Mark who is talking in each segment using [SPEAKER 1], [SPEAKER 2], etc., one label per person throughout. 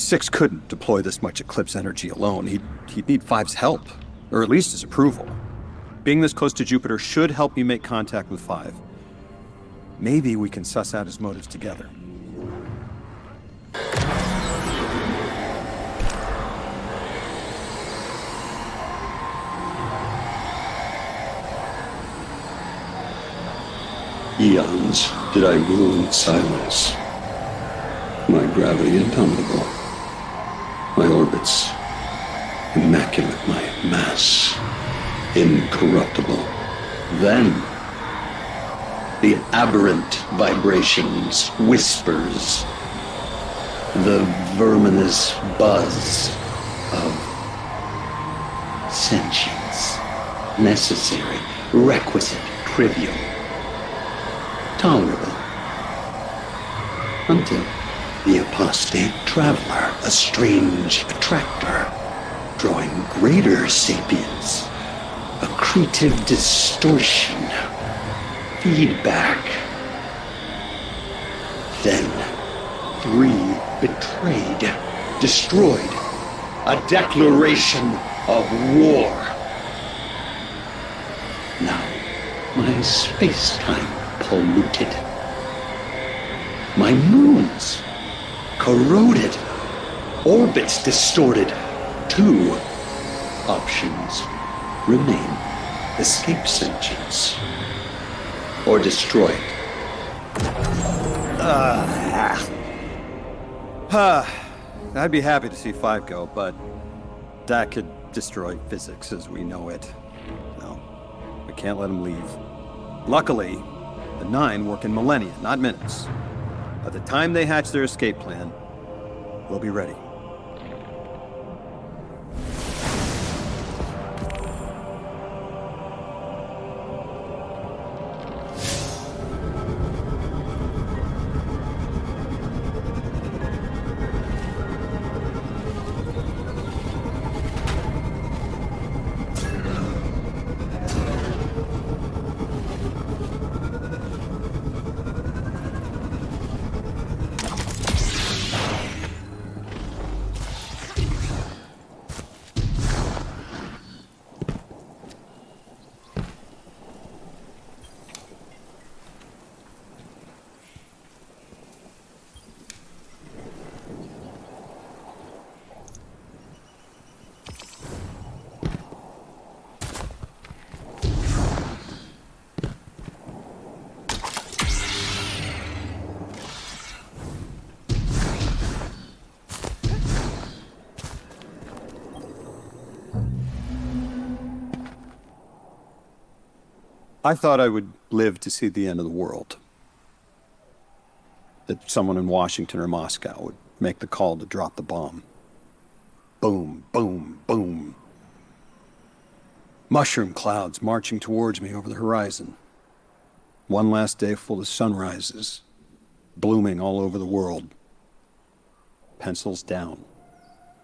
[SPEAKER 1] Six couldn't deploy this much Eclipse energy alone. He'd need Five's help, or at least his approval. Being this close to Jupiter should help me make contact with Five. Maybe we can suss out his motives together.
[SPEAKER 2] Eons did I rule in silence. My gravity indomitable. My orbits immaculate. My mass incorruptible. Then the aberrant vibrations, whispers, the verminous buzz of sentience. Necessary, requisite, trivial, tolerable. Until the apostate traveler, a strange attractor, drawing greater sapience, accretive distortion, feedback. Then, three betrayed, destroyed, a declaration of war. Now, my space-time polluted. My moons corroded, orbits distorted. Two options remain: escape sentience or destroy it.
[SPEAKER 1] I'd be happy to see Five go, but that could destroy physics as we know it. No, we can't let him leave. Luckily, the Nine work in millennia, not minutes. By the time they hatch their escape plan, we'll be ready. I thought I would live to see the end of the world. That someone in Washington or Moscow would make the call to drop the bomb. Boom, boom, boom. Mushroom clouds marching towards me over the horizon. One last day full of sunrises, blooming all over the world. Pencils down.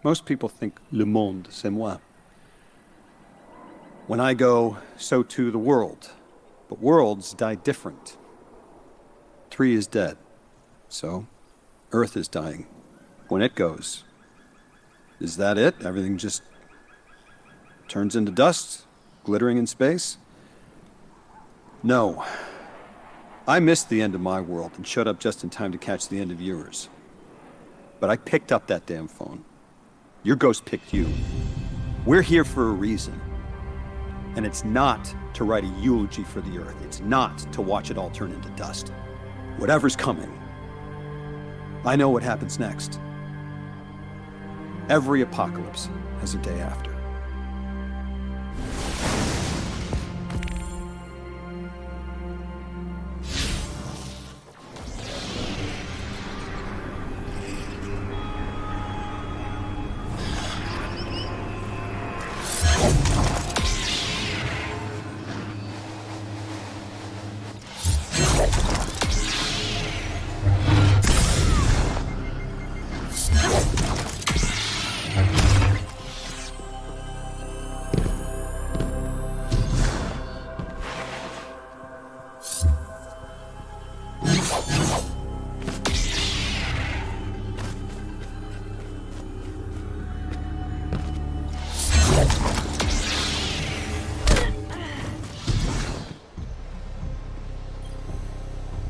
[SPEAKER 1] Most people think le monde, c'est moi. When I go, so too the world. But worlds die different. 3 is dead. So, Earth is dying. When it goes, is that it? Everything just turns into dust, glittering in space? No. I missed the end of my world and showed up just in time to catch the end of yours. But I picked up that damn phone. Your ghost picked you. We're here for a reason. And it's not to write a eulogy for the Earth. It's not to watch it all turn into dust. Whatever's coming, I know what happens next. Every apocalypse has a day after.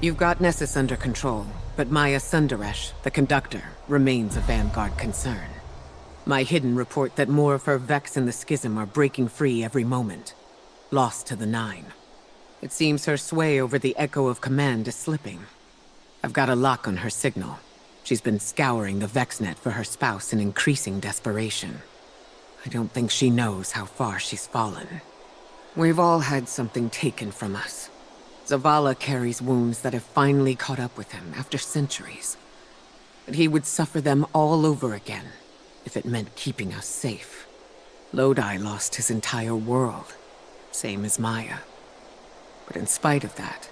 [SPEAKER 3] You've got Nessus under control, but Maya Sundaresh, the conductor, remains a Vanguard concern. My hidden report that more of her Vex in the Schism are breaking free every moment. Lost to the Nine. It seems her sway over the Echo of Command is slipping. I've got a lock on her signal. She's been scouring the VexNet for her spouse in increasing desperation. I don't think she knows how far she's fallen. We've all had something taken from us. Zavala carries wounds that have finally caught up with him after centuries. But he would suffer them all over again, if it meant keeping us safe. Lodi lost his entire world, same as Maya. But in spite of that,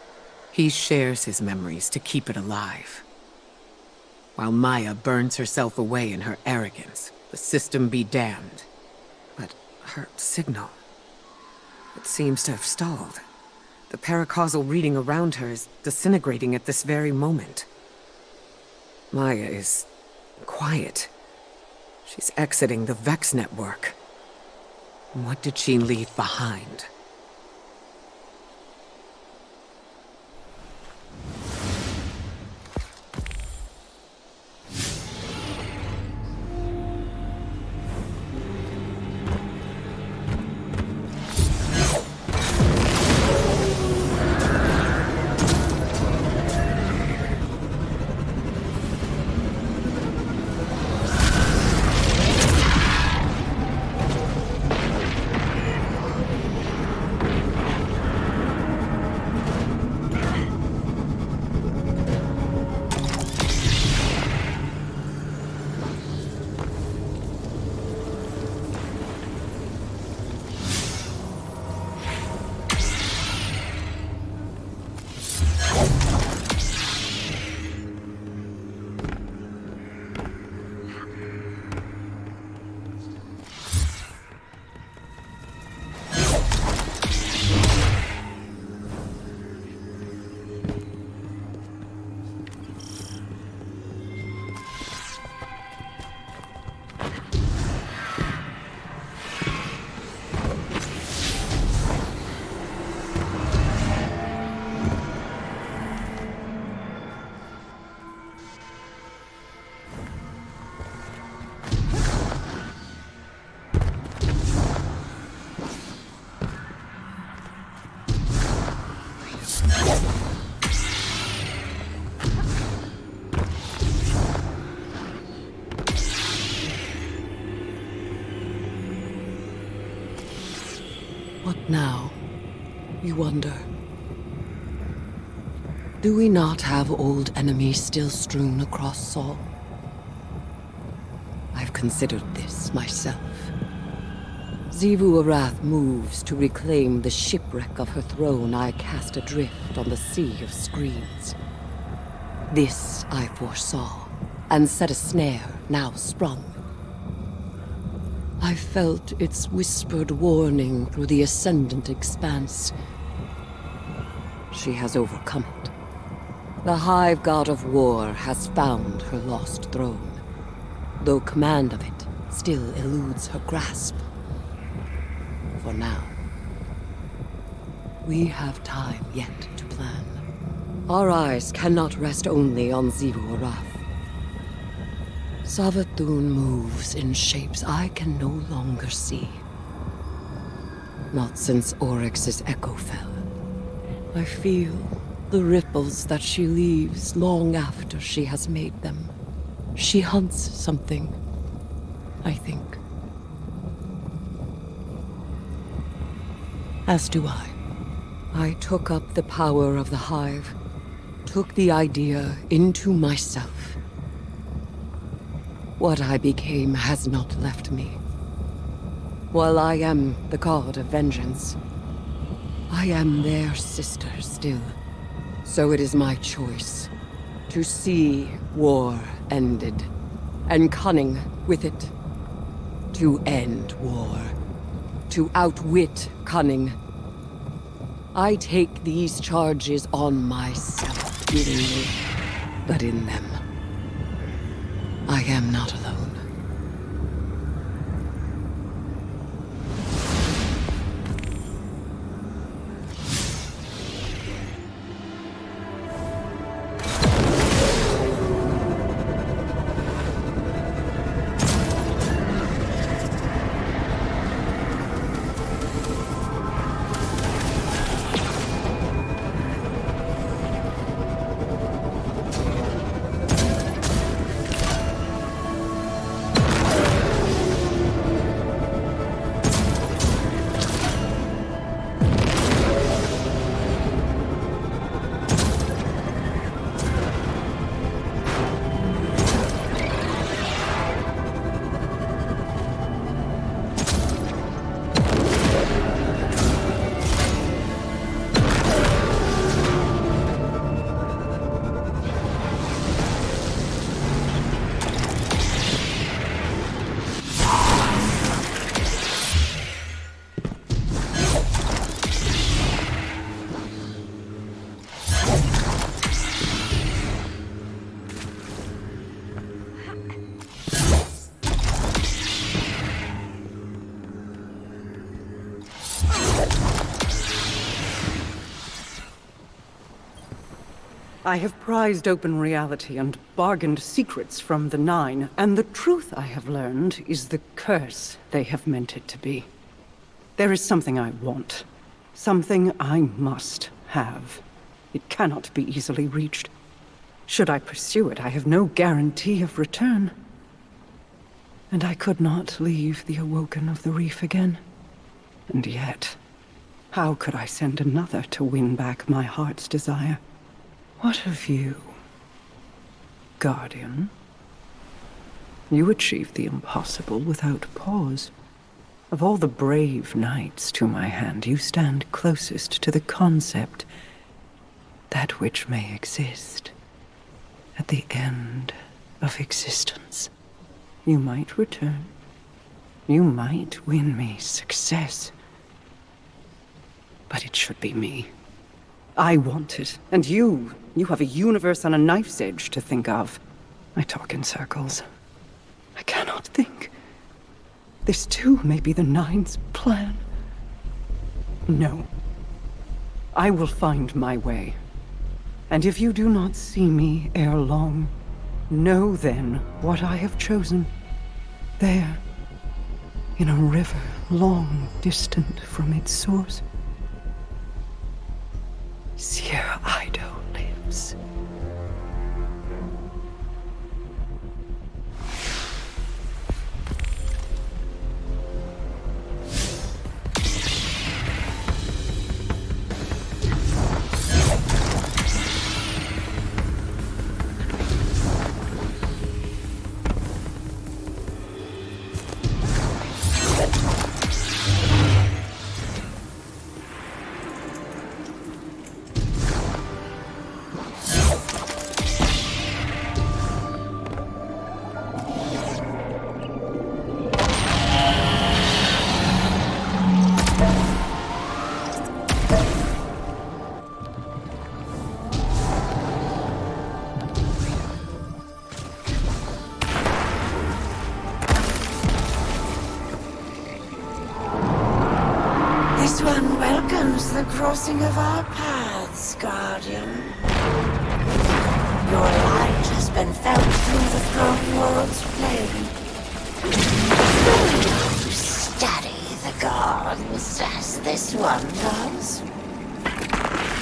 [SPEAKER 3] he shares his memories to keep it alive. While Maya burns herself away in her arrogance, the system be damned. But her signal, it seems to have stalled. The paracausal reading around her is disintegrating at this very moment. Maya is quiet. She's exiting the Vex network. What did she leave behind?
[SPEAKER 4] What now, you wonder? Do we not have old enemies still strewn across Sol? I've considered this myself. Xivu Arath moves to reclaim the shipwreck of her throne I cast adrift on the sea of screens. This I foresaw, and set a snare now sprung. I felt its whispered warning through the ascendant expanse. She has overcome it. The Hive God of War has found her lost throne, though command of it still eludes her grasp. For now. We have time yet to plan. Our eyes cannot rest only on Xivu Arath. Savathun moves in shapes I can no longer see. Not since Oryx's echo fell. I feel the ripples that she leaves long after she has made them. She hunts something, I think. As do I. I took up the power of the Hive, took the idea into myself. What I became has not left me. While I am the god of vengeance, I am their sister still. So it is my choice to see war ended, and cunning with it. To end war, to outwit cunning. I take these charges on myself willingly, but in them, I am not alone.
[SPEAKER 5] I have prized open reality and bargained secrets from the Nine, and the truth I have learned is the curse they have meant it to be. There is something I want. Something I must have. It cannot be easily reached. Should I pursue it, I have no guarantee of return. And I could not leave the Awoken of the Reef again. And yet, how could I send another to win back my heart's desire? What of you, Guardian? You achieved the impossible without pause. Of all the brave knights to my hand, you stand closest to the concept, that which may exist at the end of existence. You might return. You might win me success. But it should be me. I want it. And you have a universe on a knife's edge to think of. I talk in circles. I cannot think. This too may be the Nine's plan. No. I will find my way. And if you do not see me ere long, know then what I have chosen. There, in a river long distant from its source, Sir Ido lives.
[SPEAKER 6] This one welcomes the crossing of our paths, Guardian. Your light has been felt through the throne world's plane. You study the gods as this one does.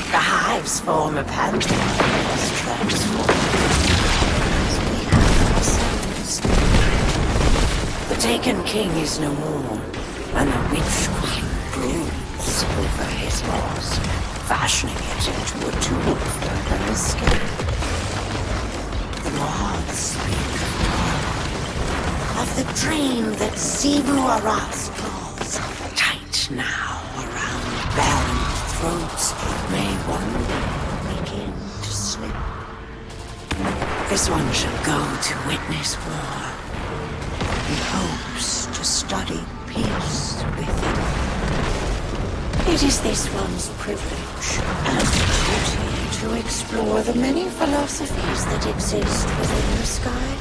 [SPEAKER 6] The hives form a pantheon as transformed as we have ourselves. The taken king is no more, and the witch queen broods over his loss, fashioning it into a tool for her escape. The Moths speak of the dream that Sivu Aras draws, tight now around barren throats, may one day begin to slip. This one shall go to witness war. He hopes to study peace with it. It is this one's privilege and duty to explore the many philosophies that exist within the sky.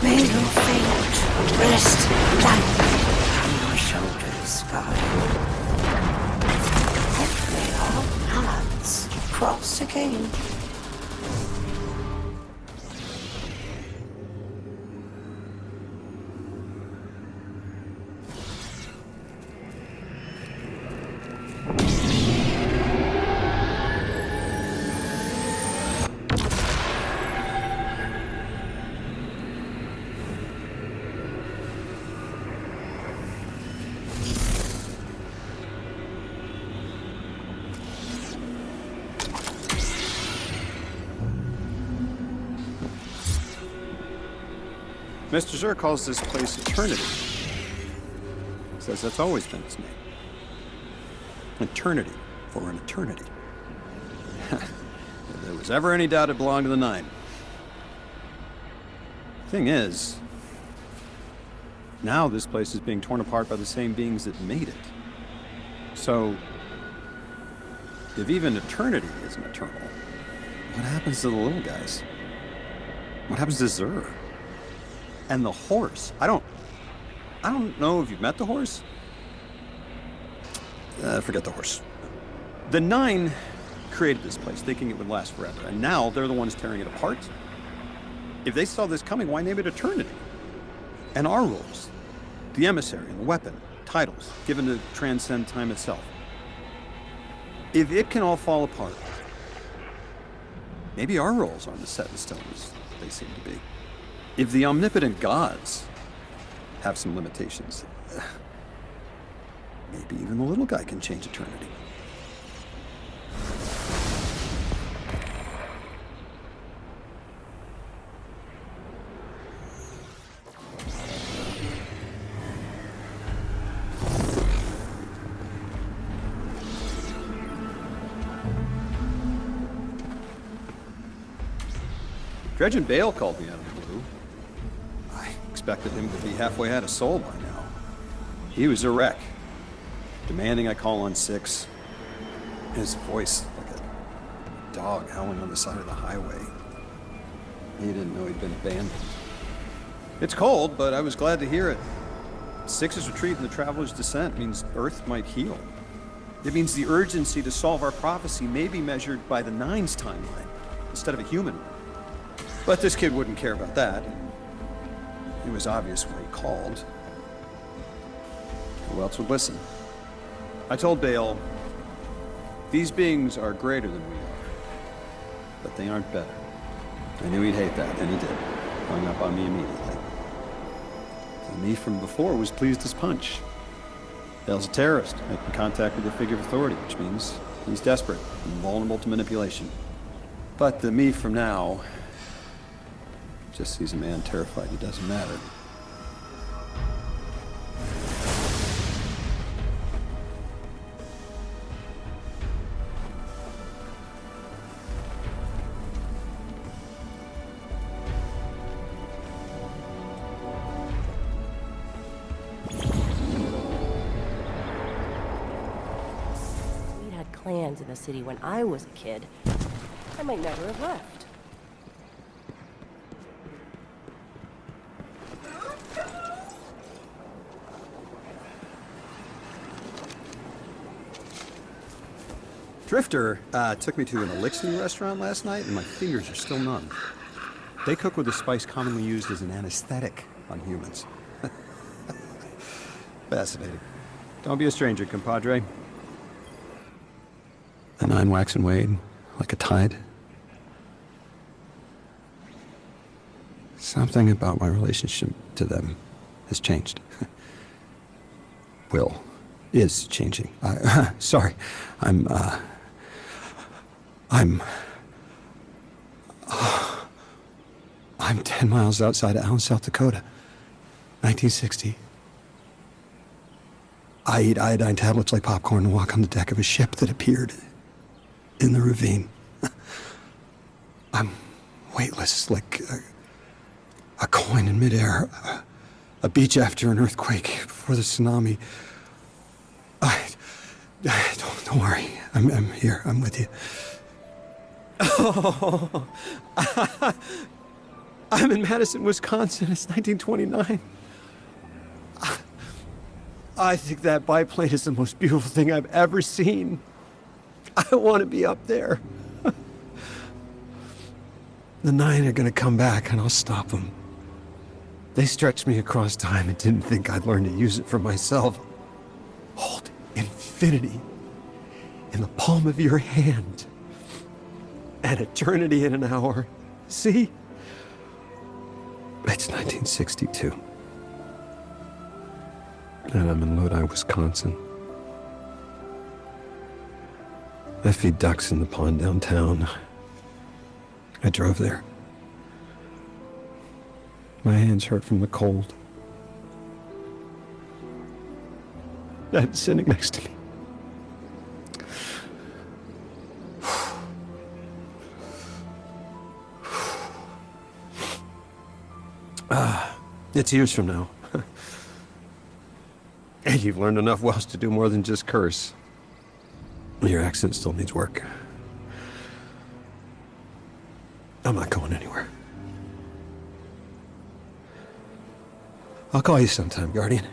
[SPEAKER 6] May your fate rest lightly on your shoulders, Guardian. Hopefully our paths cross again.
[SPEAKER 1] Mr. Zur calls this place Eternity. Says that's always been its name. Eternity for an eternity. If there was ever any doubt it belonged to the Nine. Thing is, now this place is being torn apart by the same beings that made it. So, if even eternity isn't eternal, what happens to the little guys? What happens to Zur? And the horse. I don't know if you've met the horse. Forget the horse. The Nine created this place, thinking it would last forever, and now they're the ones tearing it apart. If they saw this coming, why name it Eternity? And our rules, the emissary and the weapon, titles, given to transcend time itself. If it can all fall apart, maybe our roles aren't as set in stone as they seem to be. If the omnipotent gods have some limitations, maybe even the little guy can change eternity. Dredge and Bale called me out of the blue. I expected him to be halfway out of soul by now. He was a wreck, demanding I call on 6. His voice like a dog howling on the side of the highway. He didn't know he'd been abandoned. It's cold, but I was glad to hear it. 6's retreat and the Traveler's descent means Earth might heal. It means the urgency to solve our prophecy may be measured by the 9's timeline, instead of a human one. But this kid wouldn't care about that. It was obvious why he called. Who else would listen? I told Bale, these beings are greater than we are, but they aren't better. I knew he'd hate that, and he did. Hung up on me immediately. And me from before was pleased as punch. Bale's a terrorist, making contact with a figure of authority, which means he's desperate and vulnerable to manipulation. But the me from now just sees a man terrified he doesn't matter.
[SPEAKER 7] We had clans in the city when I was a kid. I might never have left.
[SPEAKER 1] Drifter took me to an elixir restaurant last night, and my fingers are still numb. They cook with a spice commonly used as an anesthetic on humans. Fascinating. Don't be a stranger, compadre. The 9 wax and wane, like a tide. Something about my relationship to them has changed. Is changing. Sorry. I'm 10 miles outside of Allen, South Dakota. 1960. I eat iodine tablets like popcorn and walk on the deck of a ship that appeared in the ravine. I'm weightless, like a coin in midair. A beach after an earthquake, before the tsunami. Don't worry. I'm here. I'm with you. Oh, I'm in Madison, Wisconsin. It's 1929. I think that biplane is the most beautiful thing I've ever seen. I want to be up there. The 9 are going to come back, and I'll stop them. They stretched me across time and didn't think I'd learn to use it for myself. Hold infinity in the palm of your hand. And eternity in an hour. See? It's 1962. And I'm in Lodi, Wisconsin. I feed ducks in the pond downtown. I drove there. My hands hurt from the cold. Dad's sitting next to me. It's years from now. And you've learned enough Welsh to do more than just curse. Your accent still needs work. I'm not going anywhere. I'll call you sometime, Guardian.